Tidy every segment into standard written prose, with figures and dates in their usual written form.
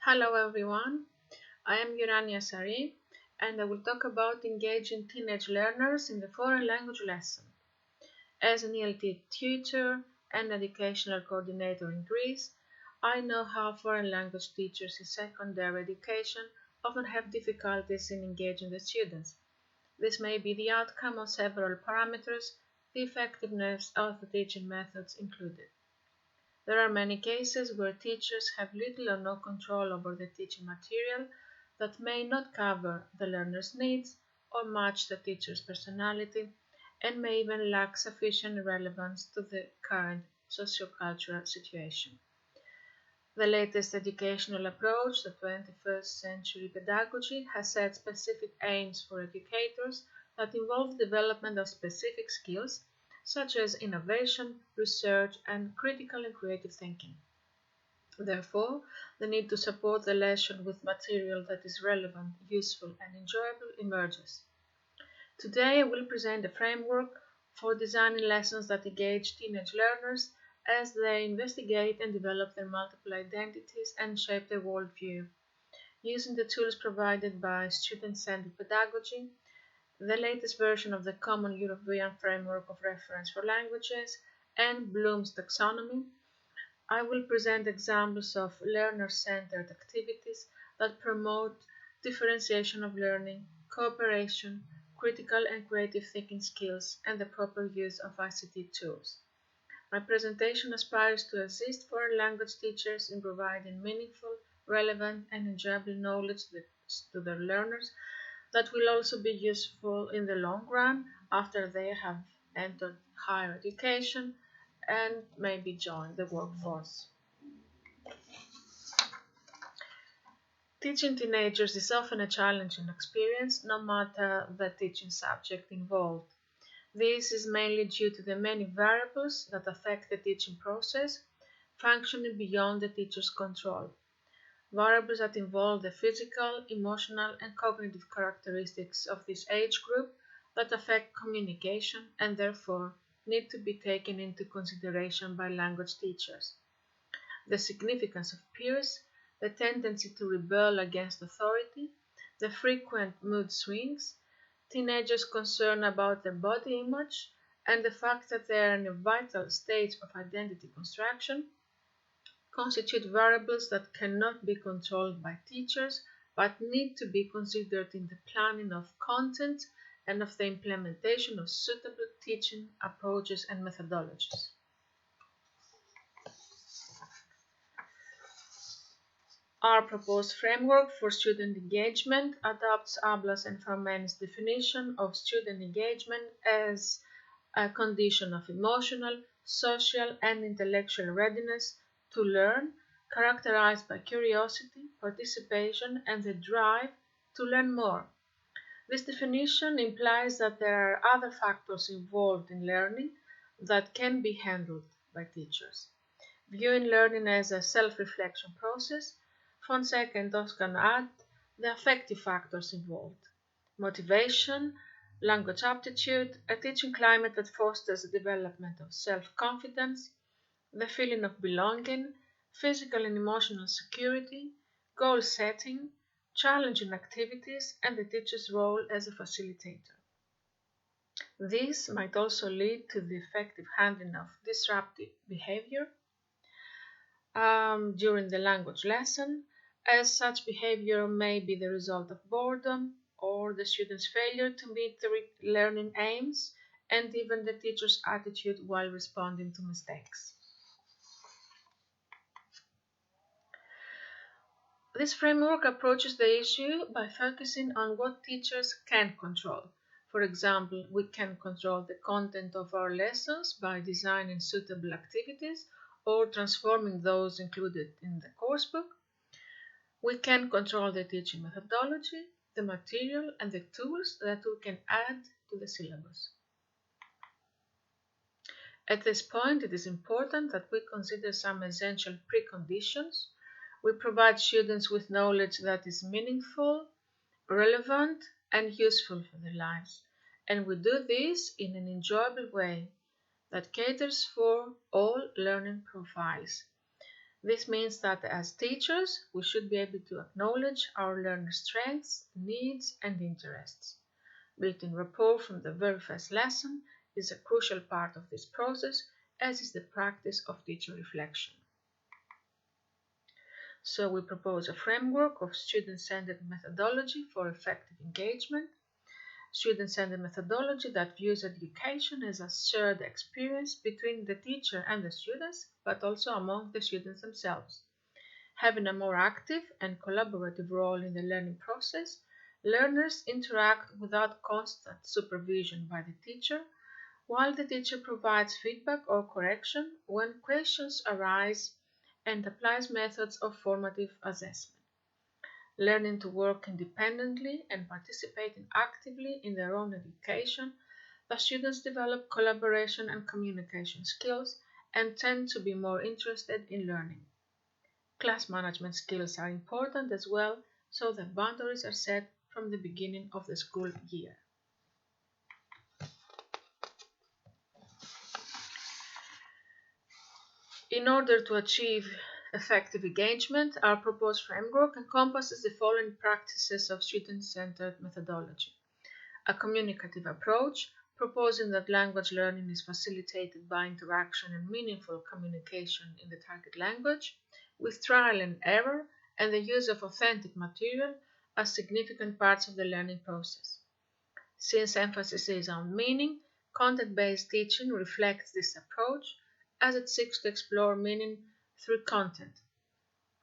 Hello everyone, I am Urania Sari and I will talk about engaging teenage learners in the foreign language lesson. As an ELT tutor and educational coordinator in Greece, I know how foreign language teachers in secondary education often have difficulties in engaging the students. This may be the outcome of several parameters, the effectiveness of the teaching methods included. There are many cases where teachers have little or no control over the teaching material that may not cover the learner's needs or match the teacher's personality and may even lack sufficient relevance to the current sociocultural situation. The latest educational approach, the 21st century pedagogy, has set specific aims for educators that involve development of specific skills such as innovation, research, and critical and creative thinking. Therefore, the need to support the lesson with material that is relevant, useful, and enjoyable emerges. Today, I will present a framework for designing lessons that engage teenage learners as they investigate and develop their multiple identities and shape their worldview. Using the tools provided by Student-Centered Pedagogy, the latest version of the Common European Framework of Reference for Languages, and Bloom's taxonomy, I will present examples of learner-centered activities that promote differentiation of learning, cooperation, critical and creative thinking skills, and the proper use of ICT tools. My presentation aspires to assist foreign language teachers in providing meaningful, relevant, and enjoyable knowledge to their learners that will also be useful in the long run after they have entered higher education and maybe joined the workforce. Teaching teenagers is often a challenging experience, no matter the teaching subject involved. This is mainly due to the many variables that affect the teaching process, functioning beyond the teacher's control. Variables that involve the physical, emotional, and cognitive characteristics of this age group that affect communication and therefore need to be taken into consideration by language teachers. The significance of peers, the tendency to rebel against authority, the frequent mood swings, teenagers' concern about their body image, and the fact that they are in a vital stage of identity construction constitute variables that cannot be controlled by teachers but need to be considered in the planning of content and of the implementation of suitable teaching approaches and methodologies. Our proposed framework for student engagement adopts Ablas and Farman's definition of student engagement as a condition of emotional, social, and intellectual readiness to learn, characterized by curiosity, participation, and the drive to learn more. This definition implies that there are other factors involved in learning that can be handled by teachers. Viewing learning as a self-reflection process, Fonseca and Toscan add the affective factors involved: motivation, language aptitude, a teaching climate that fosters the development of self-confidence, the feeling of belonging, physical and emotional security, goal setting, challenging activities, and the teacher's role as a facilitator. This might also lead to the effective handling of disruptive behavior during the language lesson, as such behavior may be the result of boredom or the student's failure to meet the learning aims and even the teacher's attitude while responding to mistakes. This framework approaches the issue by focusing on what teachers can control. For example, we can control the content of our lessons by designing suitable activities or transforming those included in the coursebook. We can control the teaching methodology, the material, and the tools that we can add to the syllabus. At this point, it is important that we consider some essential preconditions. We provide students with knowledge that is meaningful, relevant, and useful for their lives, and we do this in an enjoyable way that caters for all learning profiles. This means that as teachers, we should be able to acknowledge our learners' strengths, needs, and interests. Building rapport from the very first lesson is a crucial part of this process, as is the practice of teacher reflection. So we propose a framework of student-centered methodology for effective engagement. Student-centered methodology that views education as a shared experience between the teacher and the students, but also among the students themselves. Having a more active and collaborative role in the learning process, learners interact without constant supervision by the teacher, while the teacher provides feedback or correction when questions arise and applies methods of formative assessment. Learning to work independently and participating actively in their own education, the students develop collaboration and communication skills and tend to be more interested in learning. Class management skills are important as well, so that boundaries are set from the beginning of the school year. In order to achieve effective engagement, our proposed framework encompasses the following practices of student-centered methodology. A communicative approach, proposing that language learning is facilitated by interaction and meaningful communication in the target language, with trial and error and the use of authentic material as significant parts of the learning process. Since emphasis is on meaning, content-based teaching reflects this approach as it seeks to explore meaning through content.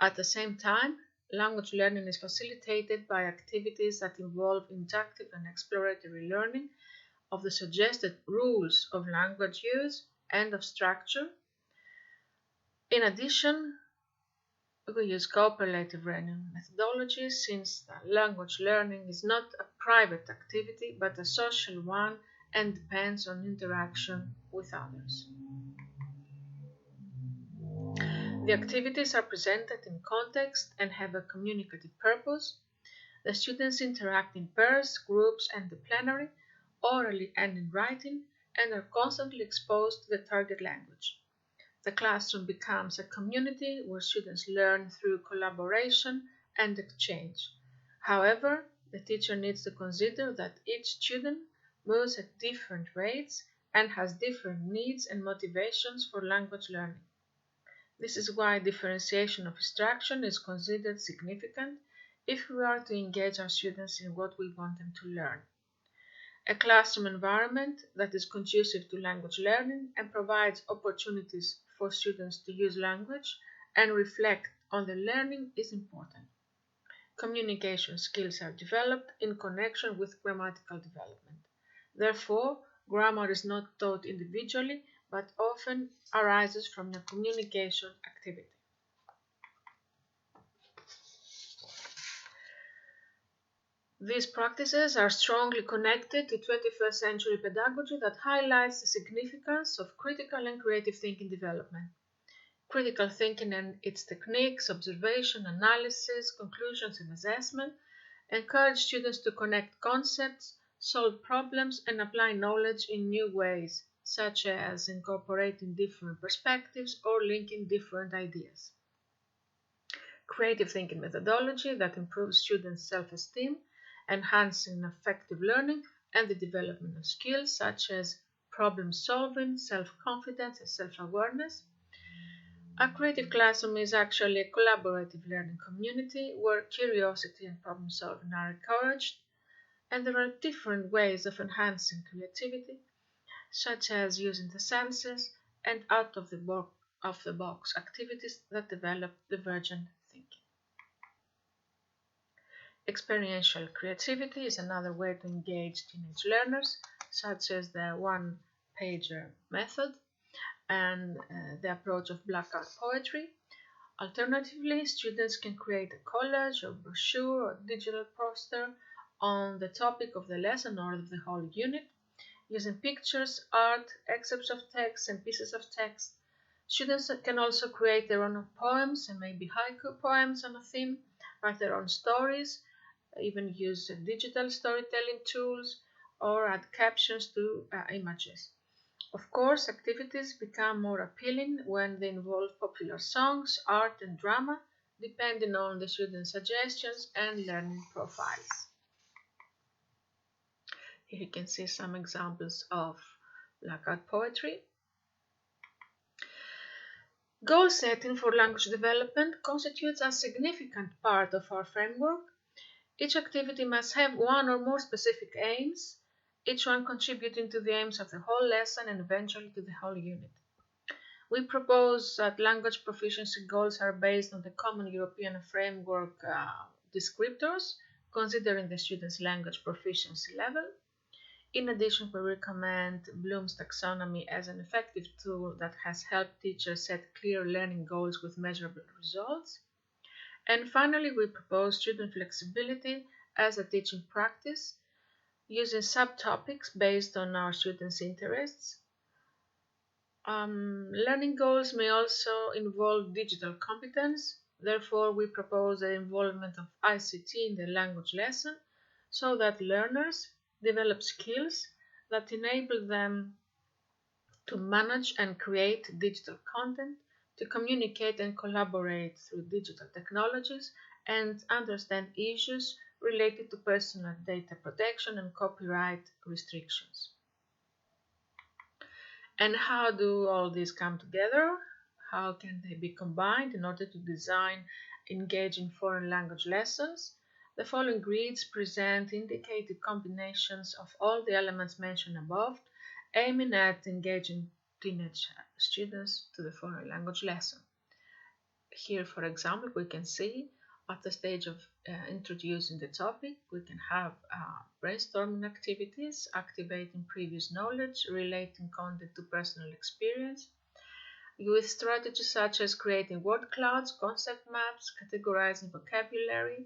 At the same time, language learning is facilitated by activities that involve inductive and exploratory learning of the suggested rules of language use and of structure. In addition, we use cooperative learning methodologies since language learning is not a private activity but a social one and depends on interaction with others. The activities are presented in context and have a communicative purpose. The students interact in pairs, groups, and the plenary, orally and in writing, and are constantly exposed to the target language. The classroom becomes a community where students learn through collaboration and exchange. However, the teacher needs to consider that each student moves at different rates and has different needs and motivations for language learning. This is why differentiation of instruction is considered significant if we are to engage our students in what we want them to learn. A classroom environment that is conducive to language learning and provides opportunities for students to use language and reflect on the learning is important. Communication skills are developed in connection with grammatical development. Therefore, grammar is not taught individually but often arises from a communication activity. These practices are strongly connected to 21st century pedagogy that highlights the significance of critical and creative thinking development. Critical thinking and its techniques, observation, analysis, conclusions, and assessment encourage students to connect concepts, solve problems, and apply knowledge in new ways, such as incorporating different perspectives or linking different ideas. Creative thinking methodology that improves students' self-esteem, enhancing effective learning and the development of skills such as problem solving, self-confidence, and self-awareness. A creative classroom is actually a collaborative learning community where curiosity and problem solving are encouraged, and there are different ways of enhancing creativity, such as using the senses and out-of-the-box activities that develop divergent thinking. Experiential creativity is another way to engage teenage learners, such as the one-pager method and the approach of blackout poetry. Alternatively, students can create a collage or brochure or digital poster on the topic of the lesson or of the whole unit, using pictures, art, excerpts of text, and pieces of text. Students can also create their own poems and maybe haiku poems on a theme, write their own stories, even use digital storytelling tools, or add captions to images. Of course, activities become more appealing when they involve popular songs, art, and drama, depending on the students' suggestions and learning profiles. Here you can see some examples of blackout poetry. Goal setting for language development constitutes a significant part of our framework. Each activity must have one or more specific aims, each one contributing to the aims of the whole lesson and eventually to the whole unit. We propose that language proficiency goals are based on the Common European Framework descriptors, considering the student's language proficiency level. In addition, we recommend Bloom's taxonomy as an effective tool that has helped teachers set clear learning goals with measurable results. And finally, we propose student flexibility as a teaching practice, using subtopics based on our students' interests. Learning goals may also involve digital competence. Therefore, we propose the involvement of ICT in the language lesson so that learners develop skills that enable them to manage and create digital content, to communicate and collaborate through digital technologies, and understand issues related to personal data protection and copyright restrictions. And how do all these come together? How can they be combined in order to design engaging foreign language lessons? The following grids present indicative combinations of all the elements mentioned above, aiming at engaging teenage students to the foreign language lesson. Here, for example, we can see at the stage of introducing the topic, we can have brainstorming activities, activating previous knowledge, relating content to personal experience, with strategies such as creating word clouds, concept maps, categorizing vocabulary,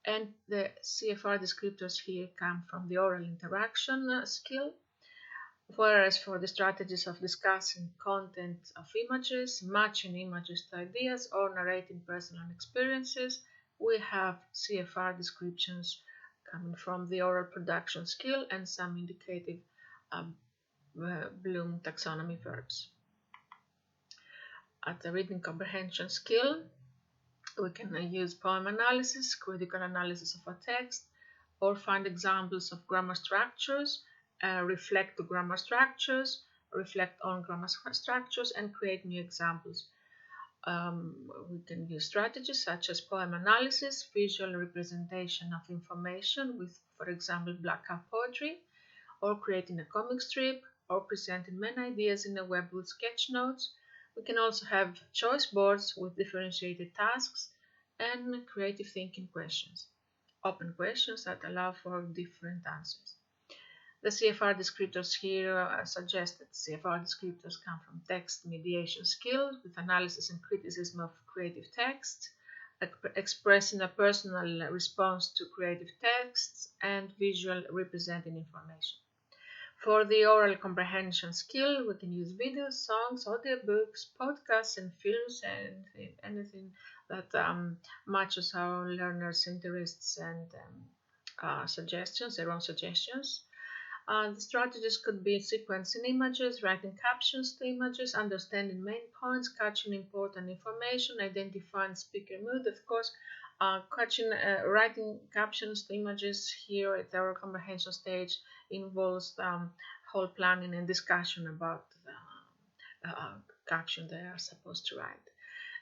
and the CFR descriptors here come from the oral interaction skill, whereas for the strategies of discussing content of images, matching images to ideas, or narrating personal experiences, we have CFR descriptions coming from the oral production skill and some indicative Bloom taxonomy verbs. At the reading comprehension skill, we can use poem analysis, critical analysis of a text, or find examples of grammar structures, reflect the grammar structures, reflect on grammar structures, and create new examples. We can use strategies such as poem analysis, visual representation of information with, for example, blackout poetry, or creating a comic strip, or presenting main ideas in a web with sketch notes. We can also have choice boards with differentiated tasks and creative thinking questions, open questions that allow for different answers. The CFR descriptors here suggest that CFR descriptors come from text mediation skills with analysis and criticism of creative texts, expressing a personal response to creative texts, and visual representing information. For the oral comprehension skill, we can use videos, songs, audiobooks, podcasts, and films, and anything that matches our learners' interests and suggestions, their own suggestions. The strategies could be sequencing images, writing captions to images, understanding main points, catching important information, identifying speaker mood. Of course, writing captions to images here at the oral comprehension stage involves whole planning and discussion about the caption they are supposed to write.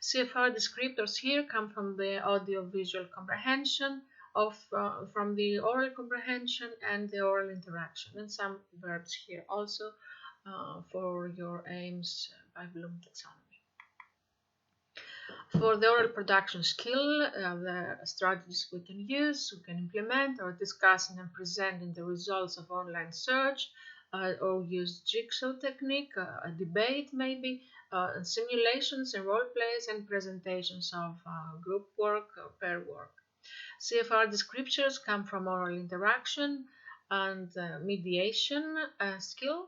CFR descriptors here come from the audio-visual comprehension, from the oral comprehension and the oral interaction, and some verbs here also for your aims by Bloom taxonomy. For the oral production skill, the strategies we can use, we can implement, or discussing and presenting the results of online search, or use jigsaw technique, a debate maybe, simulations and role plays, and presentations of group work or pair work. CFR descriptors come from oral interaction and mediation skill.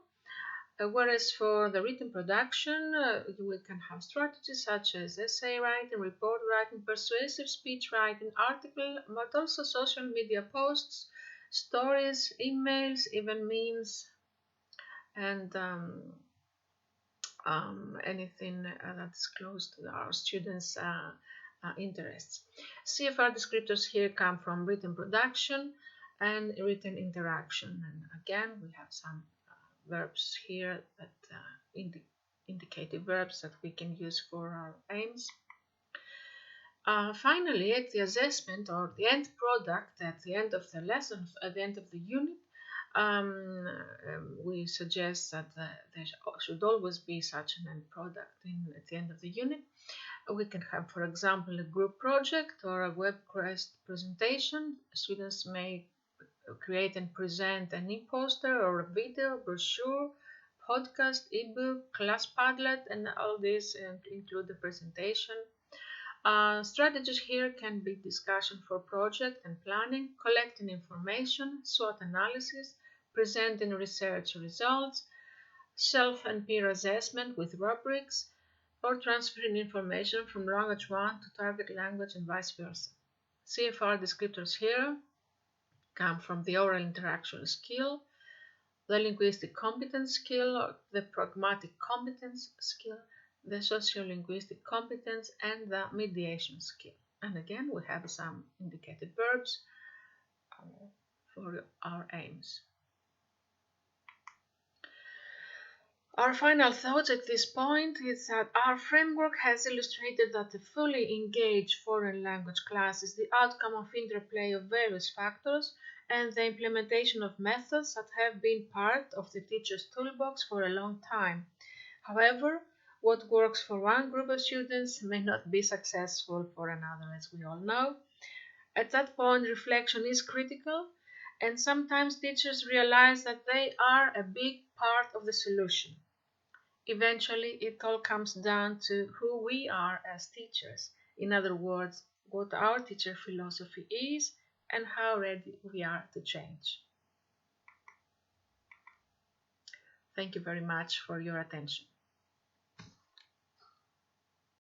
Whereas for the written production, we can have strategies such as essay writing, report writing, persuasive speech writing, article, but also social media posts, stories, emails, even memes, and anything that's close to our students' interests. CFR descriptors here come from written production and written interaction. And again, we have some verbs here that indicative verbs that we can use for our aims. Finally, at the assessment or the end product at the end of the lesson, at the end of the unit, we suggest that there should always be such an end product at the end of the unit. We can have, for example, a group project or a web-based presentation. Students may create and present an e-poster or a video, brochure, podcast, ebook, class Padlet, and all these include the presentation. Strategies here can be discussion for project and planning, collecting information, SWOT analysis, presenting research results, self and peer assessment with rubrics, or transferring information from language 1 to target language and vice versa. CFR descriptors here come from the oral interaction skill, the linguistic competence skill, or the pragmatic competence skill, the sociolinguistic competence, and the mediation skill. And again, we have some indicated verbs for our aims. Our final thoughts at this point is that our framework has illustrated that a fully engaged foreign language class is the outcome of interplay of various factors and the implementation of methods that have been part of the teacher's toolbox for a long time. However, what works for one group of students may not be successful for another, as we all know. At that point, reflection is critical, and sometimes teachers realize that they are a big part of the solution. Eventually, it all comes down to who we are as teachers. In other words, what our teacher philosophy is and how ready we are to change. Thank you very much for your attention.